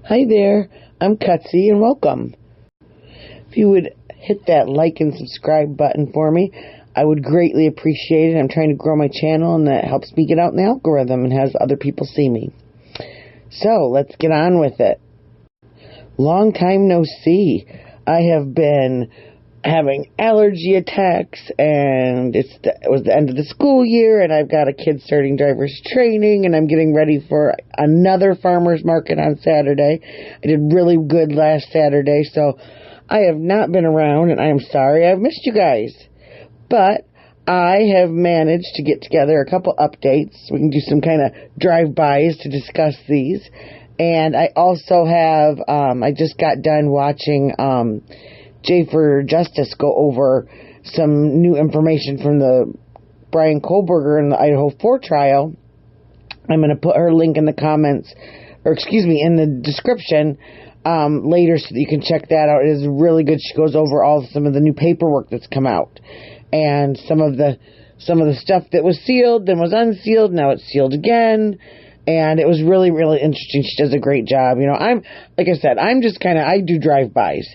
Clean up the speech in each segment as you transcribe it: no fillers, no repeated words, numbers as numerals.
Hi there, I'm Cutsy and welcome. If you would hit that like and subscribe button for me, I would greatly appreciate it. I'm trying to grow my channel and that helps me get out in the algorithm and has other people see me. So, let's get on with it. Long time no see. I have been having allergy attacks and it was the end of the school year and I've got a kid starting driver's training and I'm getting ready for another farmer's market on Saturday. I did really good last Saturday, so I have not been around and I am sorry I've missed you guys. But I have managed to get together a couple updates. We can do some kind of drive-bys to discuss these. And I also have, I just got done watching J for Justice go over some new information from the Brian Kohlberger and the Idaho 4 trial. I'm going to put her link in the comments, in the description later so that you can check that out. It is really good. She goes over some of the new paperwork that's come out and some of the stuff that was sealed, then was unsealed, now it's sealed again. And it was really, really interesting. She does a great job. You know, like I said, I do drive-bys,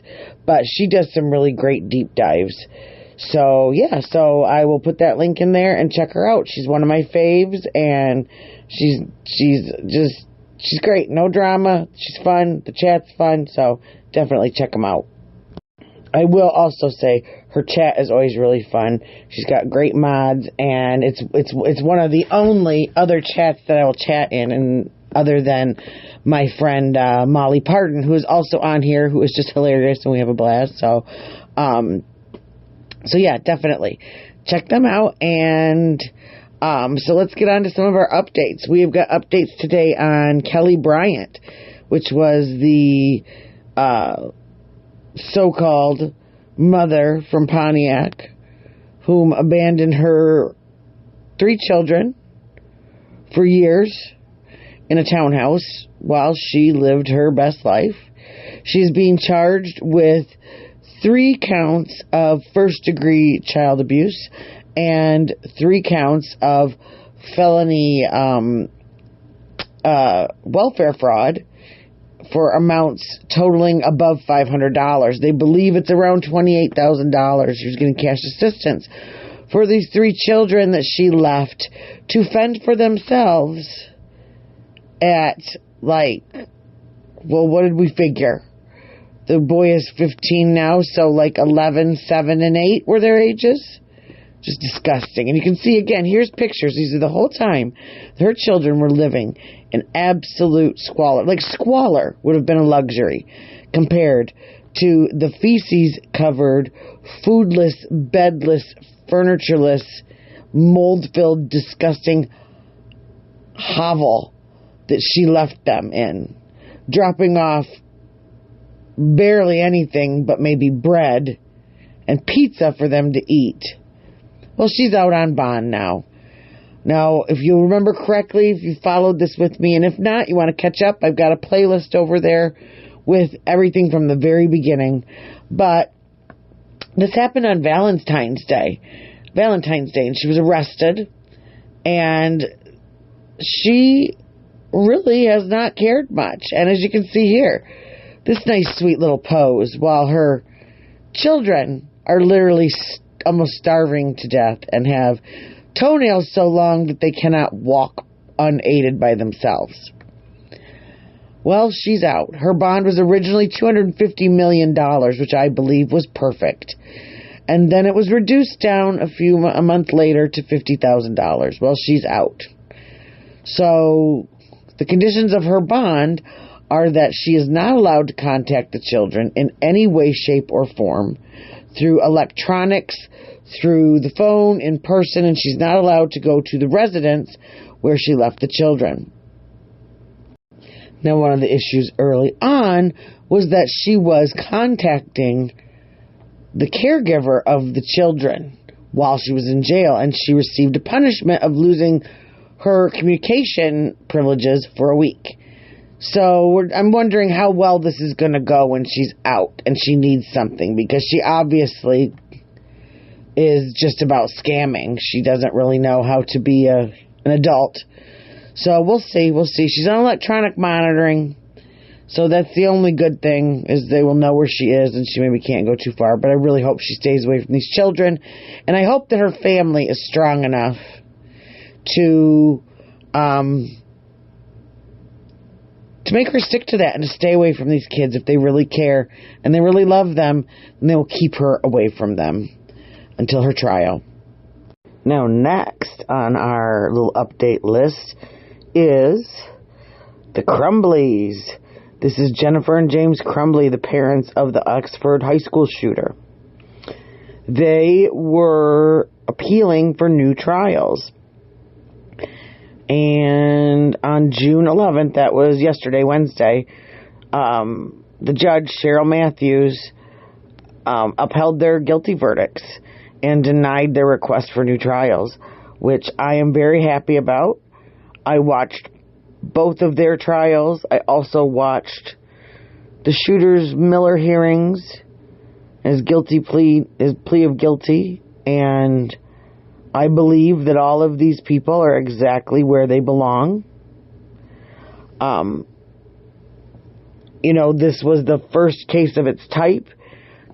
but she does some really great deep dives. So, yeah, I will put that link in there and check her out. She's one of my faves, and she's great. No drama. She's fun. The chat's fun, so definitely check them out. I will also say her chat is always really fun. She's got great mods, and it's one of the only other chats that I will chat in, and other than my friend Molly Parton, who is also on here, who is just hilarious, and we have a blast. So yeah, definitely check them out. And so let's get on to some of our updates. We have got updates today on Kelli Bryant, which was the so-called mother from Pontiac, whom abandoned her 3 children for years in a townhouse while she lived her best life. She's being charged with 3 counts of first-degree child abuse and 3 counts of felony welfare fraud for amounts totaling above $500. They believe it's around $28,000. She was getting cash assistance for these 3 children that she left to fend for themselves at, what did we figure? The boy is 15 now, so 11, 7, and 8 were their ages. Just disgusting. And you can see again, here's pictures. These are the whole time her children were living in absolute squalor. Squalor would have been a luxury compared to the feces-covered, foodless, bedless, furnitureless, mold-filled, disgusting hovel that she left them in, dropping off barely anything but maybe bread and pizza for them to eat. Well, she's out on bond now. Now, if you remember correctly, if you followed this with me, and if not, you want to catch up, I've got a playlist over there with everything from the very beginning. But this happened on Valentine's Day, and she was arrested, and she really has not cared much. And as you can see here, this nice, sweet little pose, while her children are literally almost starving to death and have toenails so long that they cannot walk unaided by themselves. Well, she's out. Her bond was originally $250 million, which I believe was perfect. And then it was reduced down a month later to $50,000. Well, she's out. So the conditions of her bond are that she is not allowed to contact the children in any way, shape, or form through electronics, through the phone, in person, and she's not allowed to go to the residence where she left the children. Now, one of the issues early on was that she was contacting the caregiver of the children while she was in jail, and she received a punishment of losing her communication privileges for a week. So I'm wondering how well this is going to go when she's out and she needs something, because she obviously is just about scamming. She doesn't really know how to be an adult. So we'll see. She's on electronic monitoring. So that's the only good thing, is they will know where she is and she maybe can't go too far. But I really hope she stays away from these children. And I hope that her family is strong enough to make her stick to that and to stay away from these kids if they really care and they really love them, and they will keep her away from them until her trial. Now, next on our little update list is the Crumbleys. This is Jennifer and James Crumbly, the parents of the Oxford high school shooter. They were appealing for new trials. And on June 11th, that was yesterday, Wednesday, the judge, Cheryl Matthews, upheld their guilty verdicts and denied their request for new trials, which I am very happy about. I watched both of their trials. I also watched the shooter's Miller hearings, his plea of guilty, and I believe that all of these people are exactly where they belong. This was the first case of its type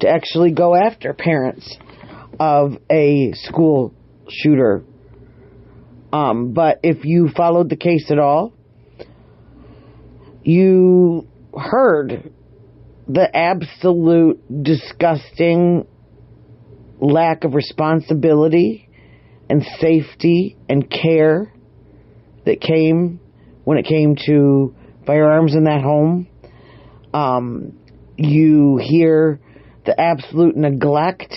to actually go after parents of a school shooter. But if you followed the case at all, you heard the absolute disgusting lack of responsibility and safety and care that came when it came to firearms in that home. You hear the absolute neglect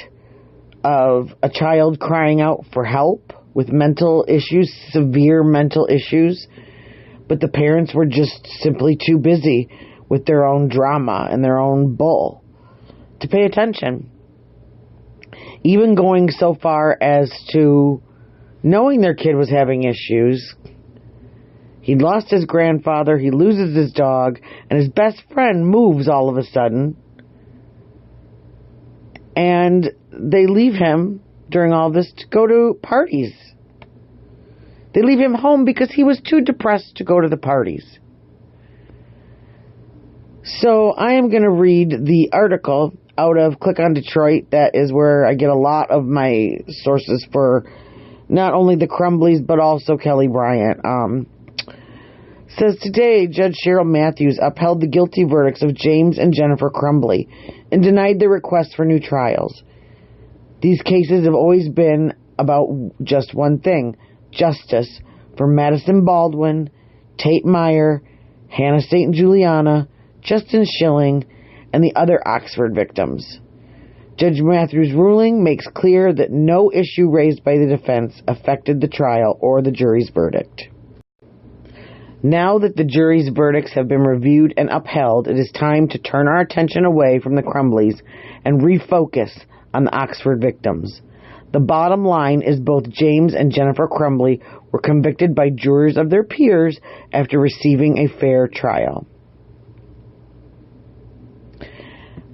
of a child crying out for help with mental issues, severe mental issues, but the parents were just simply too busy with their own drama and their own bull to pay attention. Even going so far as to knowing their kid was having issues. He'd lost his grandfather, he loses his dog, and his best friend moves all of a sudden. And they leave him during all this to go to parties. They leave him home because he was too depressed to go to the parties. So I am going to read the article out of Click on Detroit. That is where I get a lot of my sources for not only the Crumbleys, but also Kelli Bryant. Says today, Judge Cheryl Matthews upheld the guilty verdicts of James and Jennifer Crumbly and denied their request for new trials. These cases have always been about just one thing: justice for Madison Baldwin, Tate Meyer, Hannah St. Juliana, Justin Schilling, and the other Oxford victims. Judge Matthews' ruling makes clear that no issue raised by the defense affected the trial or the jury's verdict. Now that the jury's verdicts have been reviewed and upheld, it is time to turn our attention away from the Crumbleys and refocus on the Oxford victims. The bottom line is both James and Jennifer Crumbly were convicted by jurors of their peers after receiving a fair trial.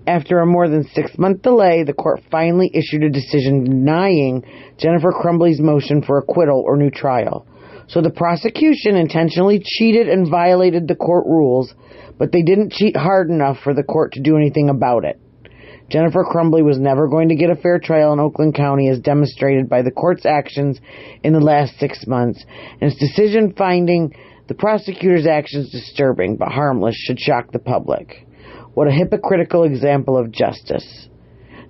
After a more than 6-month delay, the court finally issued a decision denying Jennifer Crumbly's motion for acquittal or new trial. So the prosecution intentionally cheated and violated the court rules, but they didn't cheat hard enough for the court to do anything about it. Jennifer Crumbly was never going to get a fair trial in Oakland County, as demonstrated by the court's actions in the last 6 months, and its decision finding the prosecutor's actions disturbing but harmless should shock the public. What a hypocritical example of justice.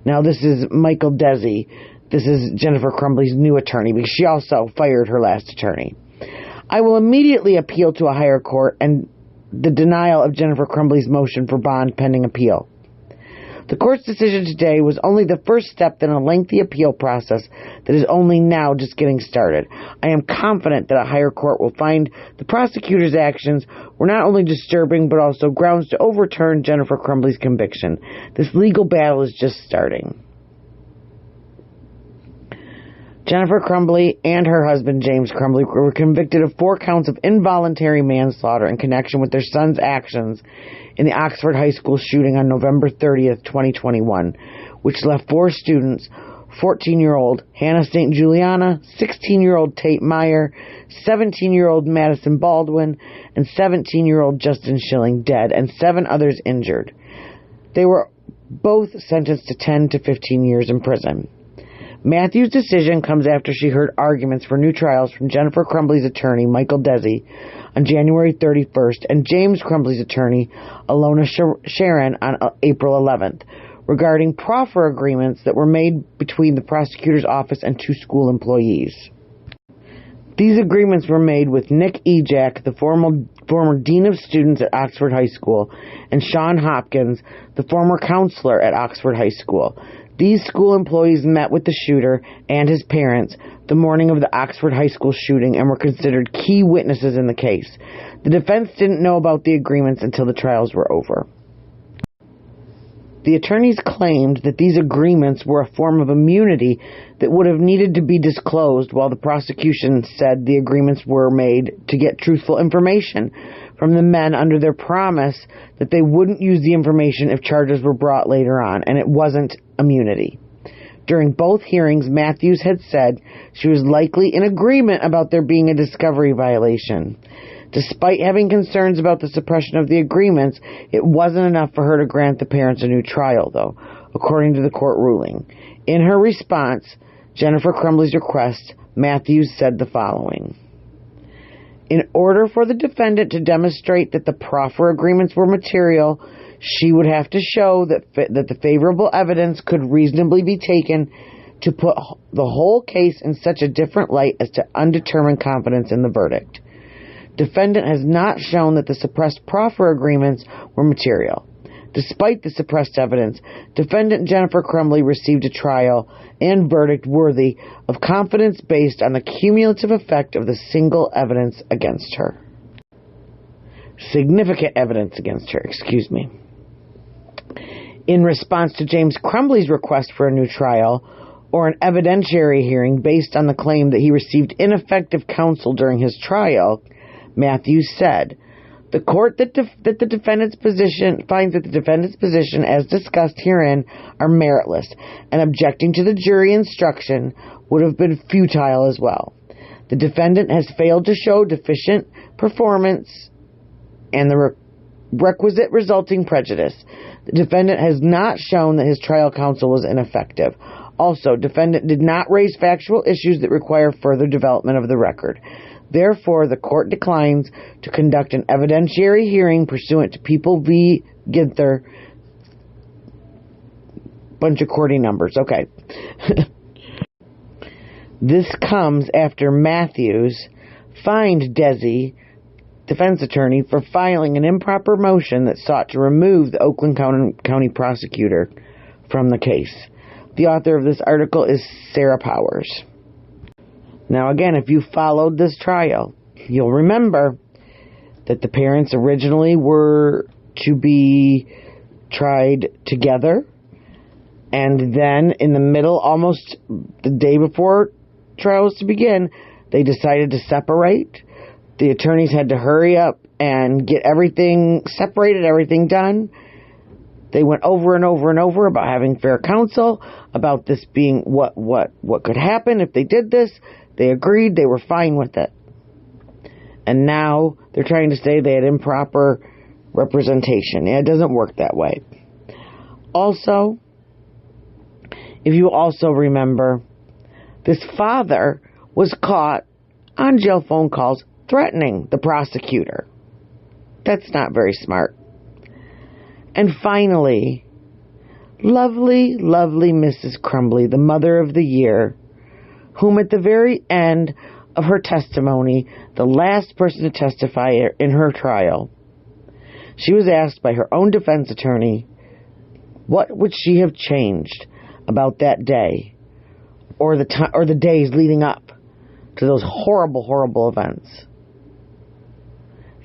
Now, this is Michael Desi. This is Jennifer Crumbly's new attorney, because she also fired her last attorney. I will immediately appeal to a higher court and the denial of Jennifer Crumbly's motion for bond pending appeal. The court's decision today was only the first step in a lengthy appeal process that is only now just getting started. I am confident that a higher court will find the prosecutor's actions were not only disturbing but also grounds to overturn Jennifer Crumbly's conviction. This legal battle is just starting. Jennifer Crumbly and her husband James Crumbly were convicted of 4 counts of involuntary manslaughter in connection with their son's actions in the Oxford High School shooting on November 30th, 2021, which left 4 students, 14-year-old Hannah St. Juliana, 16-year-old Tate Meyer, 17-year-old Madison Baldwin, and 17-year-old Justin Schilling dead, and 7 others injured. They were both sentenced to 10 to 15 years in prison. Matthews' decision comes after she heard arguments for new trials from Jennifer Crumbly's attorney, Michael Desi, on January 31st, and James Crumbly's attorney, Alona Sharon, on April 11th, regarding proffer agreements that were made between the prosecutor's office and 2 school employees. These agreements were made with Nick Ejak, the former dean of students at Oxford High School, and Sean Hopkins, the former counselor at Oxford High School. These school employees met with the shooter and his parents the morning of the Oxford High School shooting and were considered key witnesses in the case. The defense didn't know about the agreements until the trials were over. The attorneys claimed that these agreements were a form of immunity that would have needed to be disclosed, while the prosecution said the agreements were made to get truthful information from the men under their promise that they wouldn't use the information if charges were brought later on, and it wasn't immunity. During both hearings, Matthews had said she was likely in agreement about there being a discovery violation. Despite having concerns about the suppression of the agreements, it wasn't enough for her to grant the parents a new trial, though, according to the court ruling. In her response, Jennifer Crumbly's request, Matthews said the following: in order for the defendant to demonstrate that the proffer agreements were material, she would have to show that the favorable evidence could reasonably be taken to put the whole case in such a different light as to undermine confidence in the verdict. Defendant has not shown that the suppressed proffer agreements were material. Despite the suppressed evidence, defendant Jennifer Crumbly received a trial and verdict worthy of confidence based on the cumulative effect of the single evidence against her. Significant evidence against her, In response to James Crumbly's request for a new trial or an evidentiary hearing based on the claim that he received ineffective counsel during his trial, Matthews said, the court that the defendant's position finds that the defendant's position, as discussed herein, are meritless, and objecting to the jury instruction would have been futile as well. The defendant has failed to show deficient performance and the requisite resulting prejudice. The defendant has not shown that his trial counsel was ineffective. Also, defendant did not raise factual issues that require further development of the record. Therefore, the court declines to conduct an evidentiary hearing pursuant to People v. Ginther. Bunch of QWERTY numbers. Okay. This comes after Matthews fined Desi, defense attorney, for filing an improper motion that sought to remove the Oakland County prosecutor from the case. The author of this article is Sarah Powers. Now again, if you followed this trial, you'll remember that the parents originally were to be tried together, and then in the middle, almost the day before trial was to begin, they decided to separate. The attorneys had to hurry up and get everything separated, everything done. They went over and over and over about having fair counsel, about this being what could happen if they did this. They agreed, they were fine with it. And now they're trying to say they had improper representation. Yeah, it doesn't work that way. Also, if you also remember, this father was caught on jail phone calls threatening the prosecutor. That's not very smart. And finally, lovely, lovely Mrs. Crumbly, the mother of the year, whom at the very end of her testimony, the last person to testify in her trial, she was asked by her own defense attorney, what would she have changed about that day or the days leading up to those horrible, horrible events?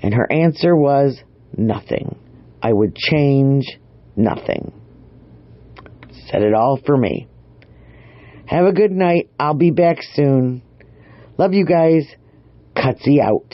And her answer was nothing. I would change nothing. Said it all for me. Have a good night. I'll be back soon. Love you guys. Cutsy out.